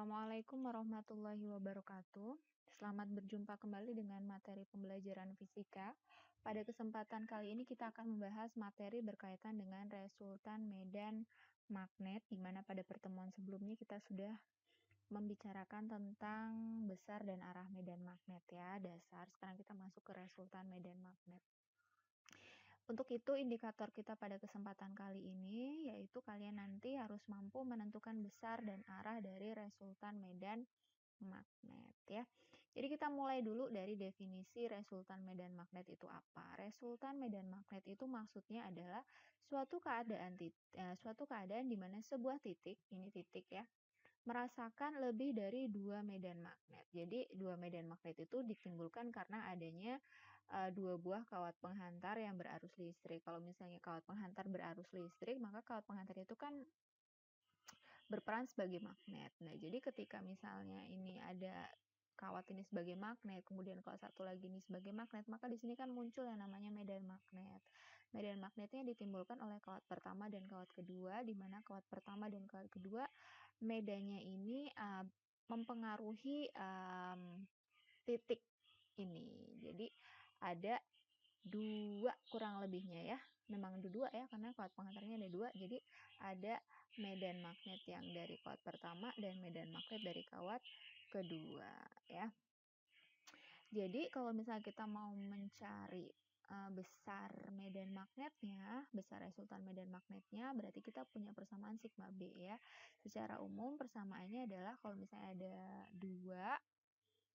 Assalamualaikum warahmatullahi wabarakatuh. Selamat berjumpa kembali dengan materi pembelajaran fisika. Pada kesempatan kali ini kita akan membahas materi berkaitan dengan resultan medan magnet, di mana pada pertemuan sebelumnya kita sudah membicarakan tentang besar dan arah medan magnet ya, dasar. Sekarang kita masuk ke resultan medan magnet. Untuk itu, indikator kita pada kesempatan kali ini yaitu kalian nanti harus mampu menentukan besar dan arah dari resultan medan magnet ya. Jadi kita mulai dulu dari definisi resultan medan magnet itu apa. Resultan medan magnet itu maksudnya adalah suatu keadaan di mana sebuah titik, ini titik ya, merasakan lebih dari dua medan magnet. Jadi dua medan magnet itu ditimbulkan karena adanya dua buah kawat penghantar yang berarus listrik. Kalau misalnya kawat penghantar berarus listrik, maka kawat penghantar itu kan berperan sebagai magnet. Nah, jadi ketika misalnya ini ada kawat ini sebagai magnet, kemudian kalau satu lagi ini sebagai magnet, maka di sini kan muncul yang namanya medan magnet. Medan magnetnya ditimbulkan oleh kawat pertama dan kawat kedua, di mana kawat pertama dan kawat kedua medannya ini mempengaruhi titik ini. Jadi ada dua kurang lebihnya ya. Memang ada dua ya, karena kawat penghantarnya ada dua. Jadi ada medan magnet yang dari kawat pertama dan medan magnet dari kawat kedua ya. Jadi kalau misalnya kita mau mencari besar medan magnetnya, besar resultan medan magnetnya, berarti kita punya persamaan sigma B ya. Secara umum persamaannya adalah kalau misalnya ada dua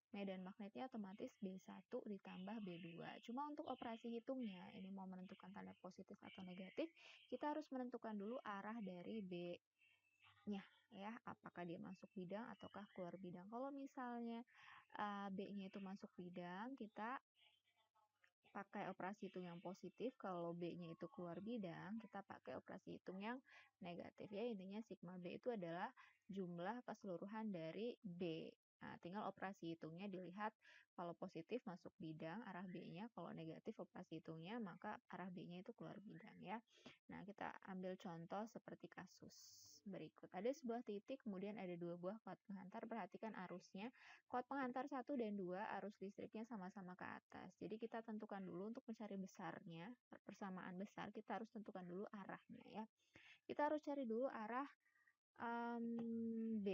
medan magnetnya otomatis B1 ditambah B2. Cuma untuk operasi hitungnya, ini mau menentukan tanda positif atau negatif, kita harus menentukan dulu arah dari B-nya ya, apakah dia masuk bidang ataukah keluar bidang. Kalau misalnya B-nya itu masuk bidang, kita pakai operasi hitung yang positif. Kalau B-nya itu keluar bidang, kita pakai operasi hitung yang negatif ya. Intinya sigma B itu adalah jumlah keseluruhan dari B. Nah, tinggal operasi hitungnya dilihat kalau positif masuk bidang arah B-nya, kalau negatif operasi hitungnya maka arah B-nya itu keluar bidang ya. Nah, kita ambil contoh seperti kasus berikut. Ada sebuah titik, kemudian ada dua buah kawat penghantar, perhatikan arusnya. Kawat penghantar 1 dan 2 arus listriknya sama-sama ke atas. Jadi kita tentukan dulu untuk mencari besarnya, persamaan besar, kita harus tentukan dulu arahnya ya. Kita harus cari dulu arah B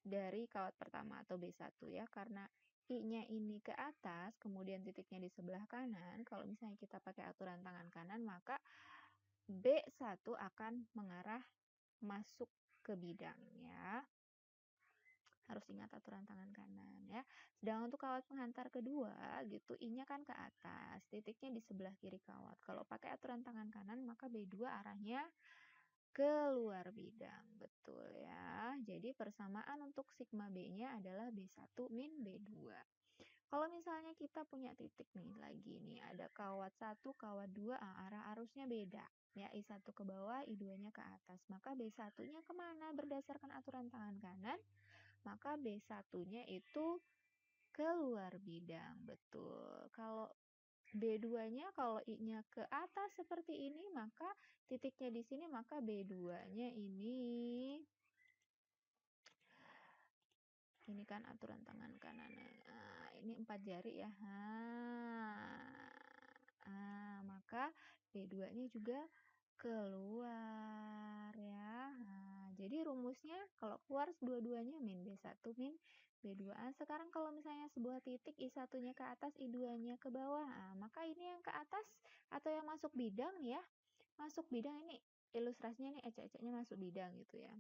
dari kawat pertama atau B1 ya, karena I-nya ini ke atas, kemudian titiknya di sebelah kanan, kalau misalnya kita pakai aturan tangan kanan, maka B1 akan mengarah masuk ke bidang ya. Harus ingat aturan tangan kanan ya. Sedangkan untuk kawat penghantar kedua gitu, I-nya kan ke atas, titiknya di sebelah kiri kawat. Kalau pakai aturan tangan kanan, maka B2 arahnya keluar bidang, betul ya. Jadi persamaan untuk sigma B-nya adalah B1 min B2. Kalau misalnya kita punya titik nih lagi nih, ada kawat 1, kawat 2, arah arusnya beda. Ya, I1 ke bawah, I2-nya ke atas. Maka B1-nya kemana? Berdasarkan aturan tangan kanan, maka B1-nya itu keluar bidang, betul. Kalau B2-nya kalau I-nya ke atas seperti ini, maka titiknya di sini, maka B2-nya ini kan aturan tangan kanan. Nah, ini 4 jari ya. Maka B2-nya juga keluar ya. Nah, jadi rumusnya kalau keluar dua-duanya min B1 min B2A. Sekarang kalau misalnya sebuah titik I1-nya ke atas, I2-nya ke bawah, maka ini yang ke atas atau yang masuk bidang nih ya. Masuk bidang ini ilustrasinya nih ecek-eceknya masuk bidang gitu ya.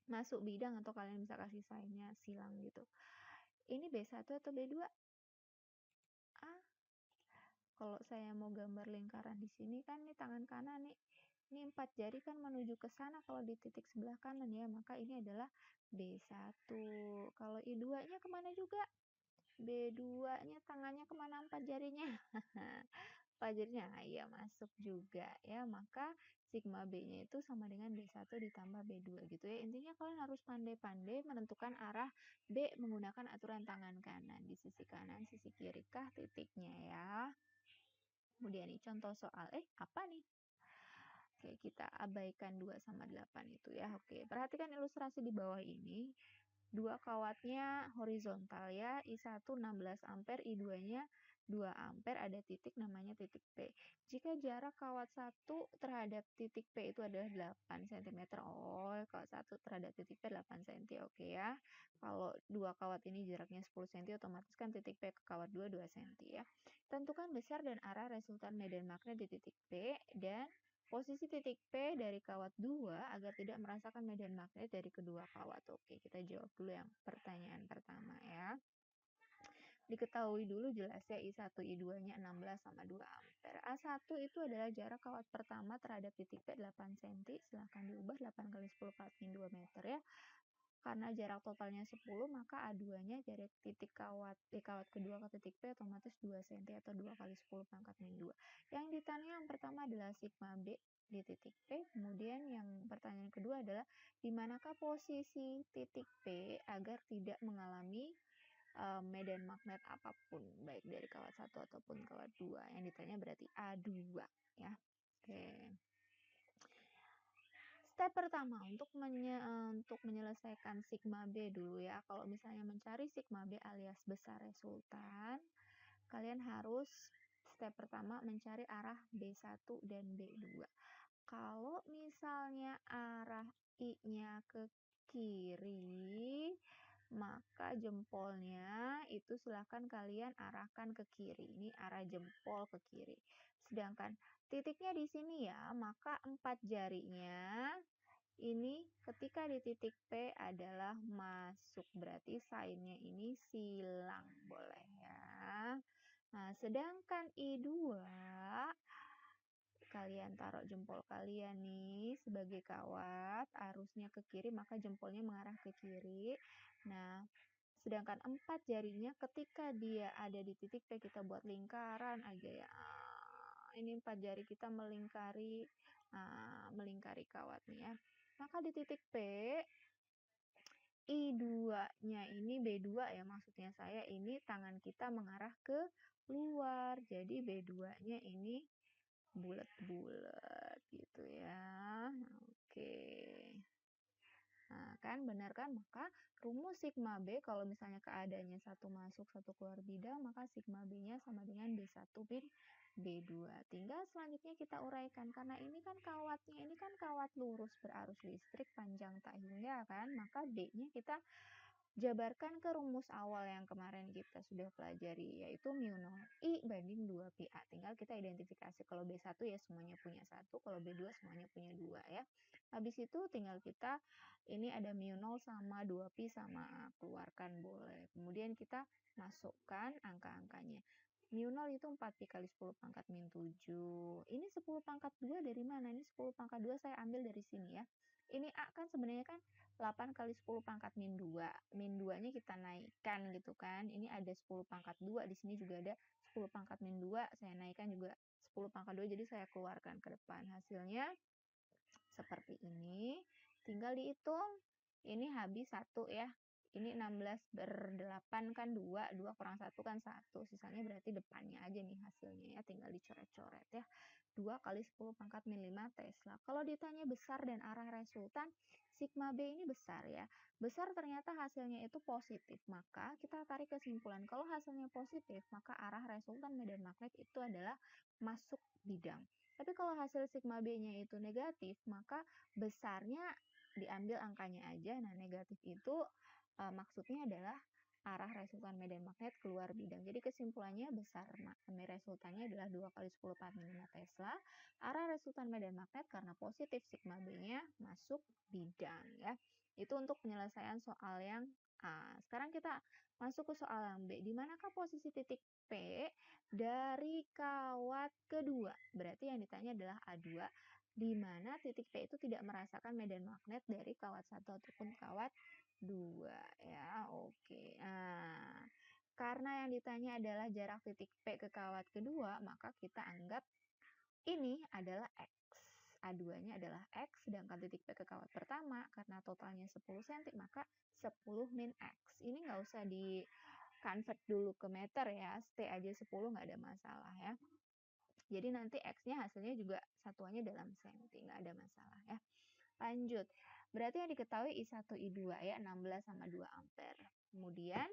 Masuk bidang atau kalian bisa kasih sign-nya silang gitu. Ini B1 atau B2? Kalau saya mau gambar lingkaran di sini kan nih tangan kanan nih. Ini 4 jari kan menuju ke sana kalau di titik sebelah kanan ya. Maka ini adalah B1. Kalau I2-nya kemana juga? B2-nya tangannya kemana 4 jarinya? 4 jarinya, iya masuk juga ya. Maka sigma B-nya itu sama dengan B1 ditambah B2 gitu ya. Intinya kalian harus pandai-pandai menentukan arah B menggunakan aturan tangan kanan. Di sisi kanan, sisi kiri kah titiknya ya. Kemudian nih contoh soal, apa nih? Oke, kita abaikan 2 sama 8 itu ya. Oke, perhatikan ilustrasi di bawah ini. Dua kawatnya horizontal ya, I1 16 ampere, I2-nya 2 ampere, ada titik namanya titik P. Jika jarak kawat 1 terhadap titik P itu adalah 8 cm. Oh, kawat 1 terhadap titik P 8 cm. Oke ya. Kalau dua kawat ini jaraknya 10 cm, otomatis kan titik P ke kawat 2 cm ya. Tentukan besar dan arah resultan medan magnet di titik P dan posisi titik P dari kawat 2 agar tidak merasakan medan magnet dari kedua kawat. Oke, kita jawab dulu yang pertanyaan pertama ya. Diketahui dulu jelas ya I1, I2-nya 16 sama 2 ampere. A1 itu adalah jarak kawat pertama terhadap titik P 8 cm. Silahkan diubah 8 kali 10 pangkat 2 meter ya. Karena jarak totalnya 10, maka A2-nya dari titik kawat kedua ke titik P otomatis 2 cm atau 2 kali 10 pangkat min 2. Yang ditanya yang pertama adalah sigma B di titik P. Kemudian yang pertanyaan kedua adalah di manakah posisi titik P agar tidak mengalami medan magnet apapun, baik dari kawat 1 ataupun kawat 2. Yang ditanya berarti A2 ya. Oke. Step pertama untuk menyelesaikan sigma B dulu ya. Kalau misalnya mencari sigma B alias besar resultan, kalian harus step pertama mencari arah B1 dan B2. Kalau misalnya arah I-nya ke kiri, maka jempolnya itu silahkan kalian arahkan ke kiri. Ini arah jempol ke kiri. Sedangkan titiknya di sini ya, maka 4 jarinya ini ketika di titik P adalah masuk, berarti sign-nya ini silang, boleh ya. Nah, sedangkan I2, kalian taruh jempol kalian nih sebagai kawat, arusnya ke kiri, maka jempolnya mengarah ke kiri. Nah, sedangkan 4 jarinya ketika dia ada di titik P, kita buat lingkaran aja ya. Ini 4 jari kita melingkari kawat nih ya. Maka di titik P, I2-nya ini B2 ya, maksudnya saya ini tangan kita mengarah ke luar. Jadi B2-nya ini bulat-bulat gitu ya. Oke. Nah, kan benar kan? Maka rumus sigma B kalau misalnya keadaannya satu masuk, satu keluar bidang, maka sigma B-nya sama dengan B1 bin B2. Tinggal selanjutnya kita uraikan. Karena ini kan kawatnya, ini kan kawat lurus berarus listrik panjang tak hingga kan. Maka D-nya kita jabarkan ke rumus awal yang kemarin kita sudah pelajari, yaitu mu 0 I banding 2 pi A. Tinggal kita identifikasi, kalau B1 ya semuanya punya 1, kalau B2 semuanya punya 2 ya. Habis itu tinggal kita, ini ada mu 0 sama 2 pi sama A, keluarkan boleh. Kemudian kita masukkan angka-angkanya. Mu 0 itu 4 pi kali 10 pangkat min 7. Ini 10 pangkat 2 dari mana? Ini 10 pangkat 2 saya ambil dari sini ya. Ini A kan sebenarnya kan 8 kali 10 pangkat min 2. Min 2-nya kita naikkan gitu kan. Ini ada 10 pangkat 2. Di sini juga ada 10 pangkat min 2. Saya naikkan juga 10 pangkat 2. Jadi saya keluarkan ke depan. Hasilnya seperti ini. Tinggal dihitung. Ini habis 1 ya. Ini 16 ber 8 kan 2. 2 kurang 1 kan 1. Sisanya berarti depannya aja nih hasilnya ya. Tinggal dicoret-coret ya. 2 kali 10 pangkat min 5 Tesla. Kalau ditanya besar dan arah resultan, sigma B ini besar ya. Besar ternyata hasilnya itu positif. Maka kita tarik kesimpulan, kalau hasilnya positif, maka arah resultan medan magnet itu adalah masuk bidang. Tapi kalau hasil sigma B-nya itu negatif, maka besarnya diambil angkanya aja. Nah, negatif itu maksudnya adalah arah resultan medan magnet keluar bidang. Jadi kesimpulannya besar resultannya adalah 2 kali 10 pangkat 5 Tesla. Arah resultan medan magnet karena positif sigma B-nya masuk bidang ya. Itu untuk penyelesaian soal yang A. Sekarang kita masuk ke soal yang B. Di manakah posisi titik P dari kawat kedua? Berarti yang ditanya adalah A2, di mana titik P itu tidak merasakan medan magnet dari kawat 1 ataupun kawat 2 ya. Oke. Nah, karena yang ditanya adalah jarak titik P ke kawat kedua, maka kita anggap ini adalah X. A2-nya adalah X, sedangkan titik P ke kawat pertama, karena totalnya 10 cm, maka 10 min X. Ini nggak usah di convert dulu ke meter ya, stay aja 10 nggak ada masalah ya. Jadi nanti X-nya hasilnya juga satuannya dalam senti, nggak ada masalah ya. Lanjut. Berarti yang diketahui I1, I2 ya, 16 sama 2 ampere. Kemudian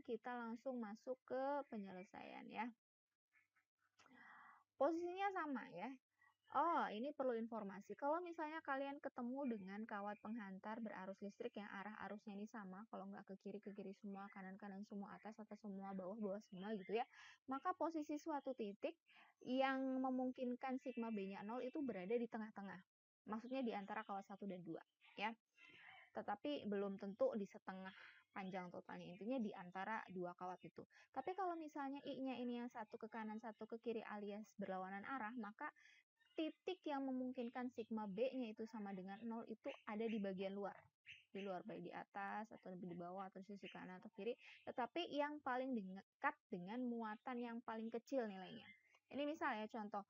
kita langsung masuk ke penyelesaian ya. Posisinya sama ya. Oh, ini perlu informasi. Kalau misalnya kalian ketemu dengan kawat penghantar berarus listrik yang arah arusnya ini sama, kalau nggak ke kiri semua, kanan semua, atas semua, bawah semua gitu ya, maka posisi suatu titik yang memungkinkan sigma B-nya 0 itu berada di tengah-tengah. Maksudnya di antara kawat 1 dan 2 ya. Tetapi belum tentu di setengah panjang totalnya, intinya di antara dua kawat itu. Tapi kalau misalnya I-nya ini yang satu ke kanan, satu ke kiri alias berlawanan arah, maka titik yang memungkinkan sigma B-nya itu sama dengan 0 itu ada di bagian luar. Di luar, baik di atas, atau di bawah, atau di sisi kanan atau kiri. Tetapi yang paling dekat dengan muatan yang paling kecil nilainya. Ini misalnya contoh,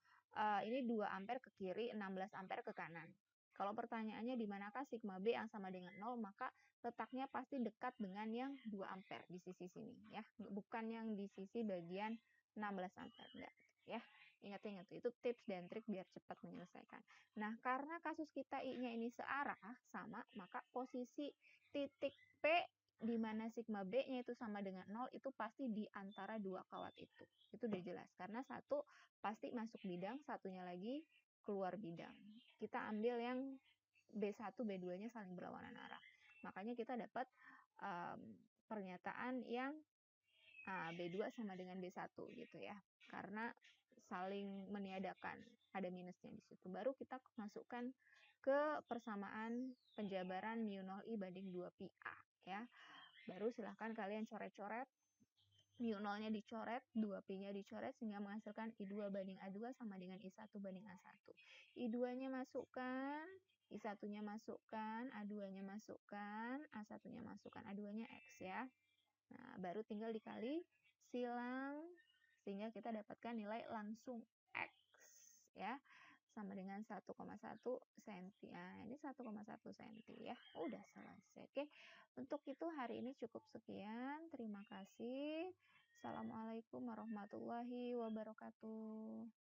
ini 2 ampere ke kiri, 16 ampere ke kanan. Kalau pertanyaannya di manakah sigma B yang sama dengan 0, maka letaknya pasti dekat dengan yang 2 ampere di sisi sini ya, bukan yang di sisi bagian 16 ampere enggak ya. Ingat-ingat itu tips dan trik biar cepat menyelesaikan. Nah, karena kasus kita I-nya ini searah sama, maka posisi titik P di mana sigma B-nya itu sama dengan 0 itu pasti di antara dua kawat itu. Itu udah jelas karena satu pasti masuk bidang, satunya lagi keluar bidang. Kita ambil yang B1, B2-nya saling berlawanan arah. Makanya kita dapat pernyataan yang B2 sama dengan B1 gitu ya. Karena saling meniadakan, ada minusnya di situ. Baru kita masukkan ke persamaan penjabaran mu0I banding 2πA ya. Baru silahkan kalian coret-coret, mu0-nya dicoret, 2π-nya dicoret sehingga menghasilkan I2 banding A2 sama dengan I1 banding A1. I2-nya masukkan, I1-nya masukkan, A2-nya masukkan, A1-nya masukkan, A2-nya X ya. Nah, baru tinggal dikali silang sehingga kita dapatkan nilai langsung X ya. Sama dengan 1,1 cm. Nah, ini 1,1 cm ya. Udah selesai. Oke. Untuk itu hari ini cukup sekian. Terima kasih. Assalamualaikum warahmatullahi wabarakatuh.